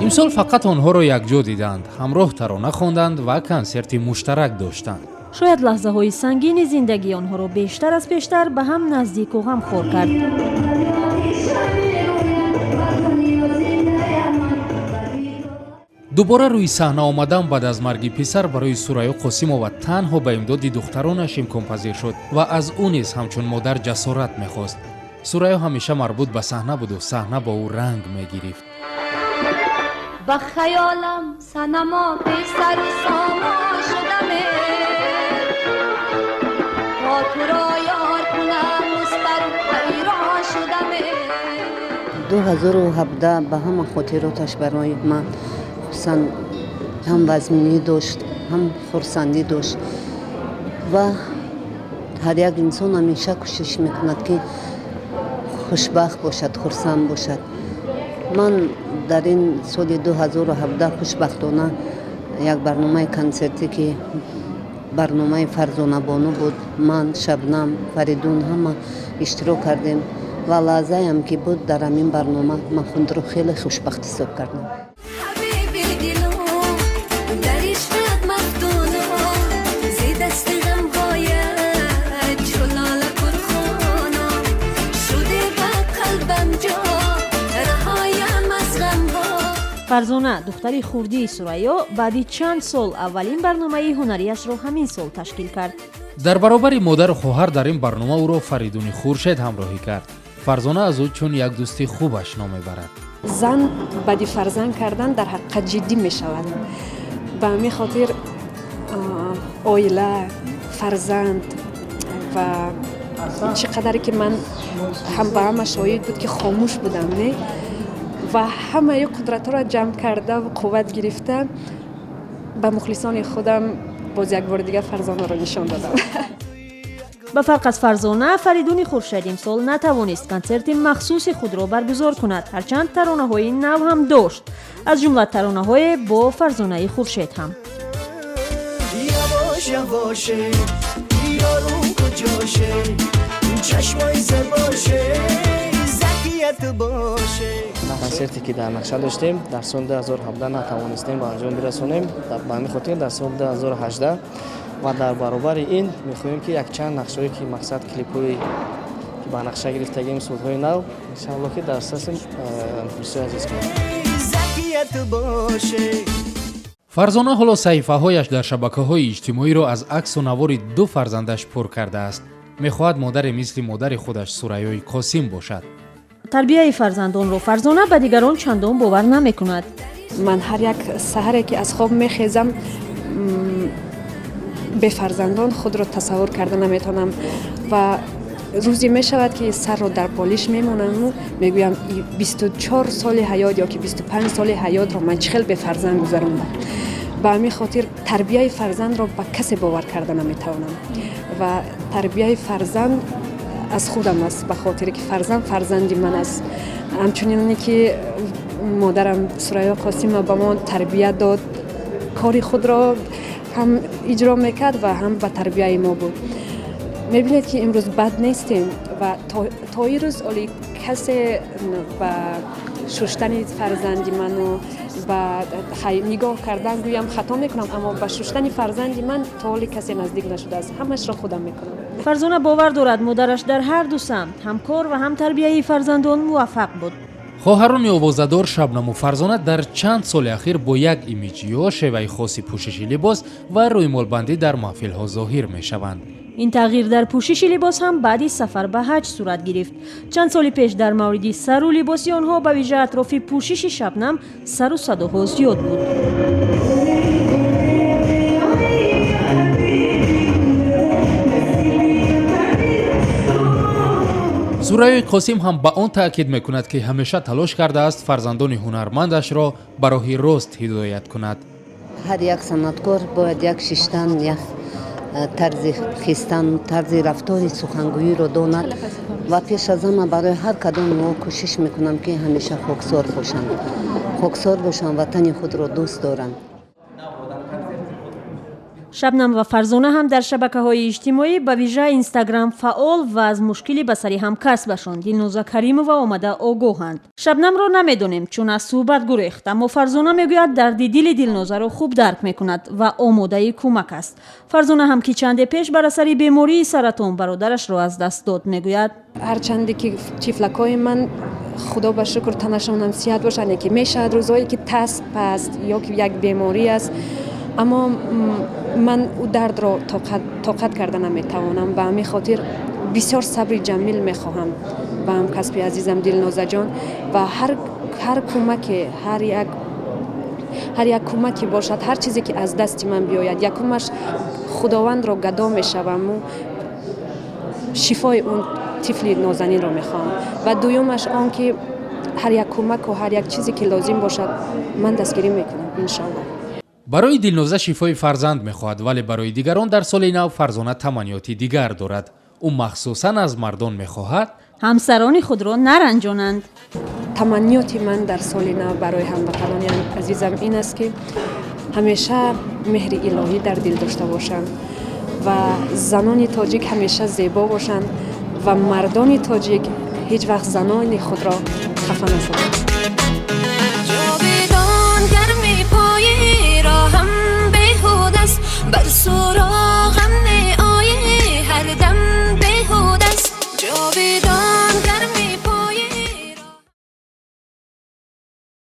имсол фақат онҳоро якҷо диданд, ҳамроҳ тарона хонданд ва консерти муштарак доштанд. шояд лаҳзаҳои сангини зиндагӣ онҳоро бештар аз пештар ба ҳам наздику ғамхор кард. дубора рӯи саҳна омадан баъд аз марги писар барои Сурайё Қосимова танҳо ба имдоди духтаронаш имконпазир шуд ва аз ӯ низ ҳамчун модар ҷасорат мехост. Сурайё ҳамеша марбут ба саҳна буду саҳна бо ӯ ранг мегирифт. با خیالم سنما به سر و ساما شدمه با تو را یار کنم مستر حیران شدمه 2017 به همه خاطراتش برای من خصوصا هم وزمینی داشت هم خرسندی داشت و هر یک انسان همیشه کوشش میکند که خوشبخت باشد خرسند باشد. من در این سال 2017 خوشبختانه یک برنامه کنسرتی که برنامه فرزانه بانو بود، من شبنم فریدون همه اشتراک کردیم و لحظه هم که بود در همین برنامه من خود رو خیلی خوشبخت حساب کردم. фарзона духтари хурдии Сурайё баъди чанд сол аввалин барномаи ҳунарияшро ҳамин сол ташкил кард. дар баробари модару хоҳар дар ин барнома ӯро Фаридуни Хуршед ҳамроҳӣ кард. фарзона аз ӯ чун як дӯсти хубаш ном мебарад. зан баъди фарзанд кардан дар ҳақиқат ҷиддӣ мешавад. ба ҳамин хотир оила, фарзанд ва чӣ қадаре ки ман ҳам ба ҳама шоҳид буд ки хомӯш будам не و همه قدرت‌ها را جمع کرده و قوت گرفته به مخلصان خودم باز یک بار دیگه فرزانه را نشان دادم. با فرق از فرزانه فریدون خورشید امسال نتوانست کنسرت مخصوص خود را برگزار کند، هرچند ترانه‌های نو هم داشت، از جمله ترانه‌های با فرزانه خورشید هم. یواش یواش یارو کجاشه چشمای زباشه کنسرتی که در نقشه داشتیم در سال 2017 نتوانستیم به انجام برسونیم. به همین خاطر در سال 2018 و در برابر این می‌خواهیم که یک چند نقشه‌ای که مقصد کلیپ‌های که با نقشه گرفتگیم صوت‌های نو ان شاءالله که در اساس بسیار عزیز کنیم. фарзона ҳоло саҳифаҳояш дар шабакаҳои иҷтимоиро аз аксу навори ду фарзандаш пур кардааст. мехоҳад модаре мисли модари худаш Сурайёи Қосим бошад. тарбияи фарзандонро фарзона ба дигарон чандон бовар намекунад. ман ҳар як саҳаре ки аз хоб мехезам бе фарзандон худро тасаввур карда наметавонам ва рӯзе мешавад ки сарро дар полиш мемонаму мегӯям 24 соли ҳаёт ё ки 25 соли ҳаётро ман чӣ хел бе фарзанд гузарондам. ба ҳамин хотир тарбияи фарзандро ба касе бовар карда наметавонам ва тарбияи фарзанд از خودم است به خاطر که فرزندی من است. همچنین که مادرم سریا قاسم به ما تربیت داد، کاری خود را هم اجرا میکرد و هم به تربیت ما بود. میبینید که امروز بد نیستیم و تا این روز اولی کسی به شستن فرزندی منو و نگاه کردن گویم خطا میکنم، اما به شستن فرزندی من تا حالی کسی نزدیک نشده است. همش را خودم میکنم. فرزانه باور دارد مادرش در هر دو سمت هم کار و هم تربیت فرزندان موفق بود. хоҳарони овозадор Шабнаму Фарзона дар чанд соли ахир бо як имиҷ ё шеваи хоси пӯшиши либос ва рӯймолбандӣ дар маҳфилҳо зоҳир мешаванд. این تغییر در پوشش لباس هم بعدی سفر به حج صورت گرفت. چند سال پیش در مورد سر و لباسی آنها به ویژه اطراف پوشش شبنم سر و صداها زیاد بود. Сурайёи Қосим ҳам ба он таъкид мекунад ки ҳамеша талош кардааст фарзандони ҳунармандашро ба роҳи рост ҳидоят кунад. ҳар як санъаткор бояд як шиштан, як тарзи хистан, тарзи рафтори сухангӯиро донад ва пеш аз ҳама барои ҳар кадом мо кӯшиш мекунам ки ҳамеша хоксор бошанд, ватани худро дӯст доранд. шабнам ва фарзона ҳам дар шабакаҳои иҷтимоӣ ба вижа инстаграм фаъол ва аз мушкили басари ҳамкасбашон Дилноза Каримова омада огоҳанд. Шабнамро намедонем, чун аз суҳбат гурехт, аммо Фарзона мегӯяд дарди дили Дилнозаро хуб дарк мекунад ва омодаи кӯмак аст. Фарзона ҳам ки чанде пеш бар асари бемории саратон бародарашро аз даст дод, мегӯяд: ҳарчанде ки тифлакҳои ман худо ба шукр танашонам сиҳат бошанд, ки мешавад рӯзое ки таст паст ё ки як беморӣ аст, аммо ман ӯ дардро тоқат карда наметавонам. Ба ҳамин хотир бисёр сабри ҷамил мехоҳам ба ҳамкасби азизам Дилнозаҷон ва ҳар кӯмаке, ҳар як кӯмаке бошад, ҳар чизе ки аз дасти ман биёяд, якумаш худовандро гадо мешаваму шифои он тифли нозанинро мехоҳам ва дуюмаш он ки ҳар як кӯмаку ҳар як чизе ки лозим бошад ман дастгирӣ мекунам иншоаллоҳ. барои Дилноза шифои фарзанд мехоҳад, вале барои дигарон дар соли нав Фарзона таманниёти дигар дорад. ӯ махсусан аз мардон мехоҳад ҳамсарони худро наранҷонанд. таманниёти ман дар соли нав барои ҳамватанони азизам ин аст ки ҳамеша меҳри илоҳӣ дар дил дошта бошанд ва занони тоҷик ҳамеша зебо бошанд ва мардони тоҷик ҳеҷ вақт занони худро хафа насозанд.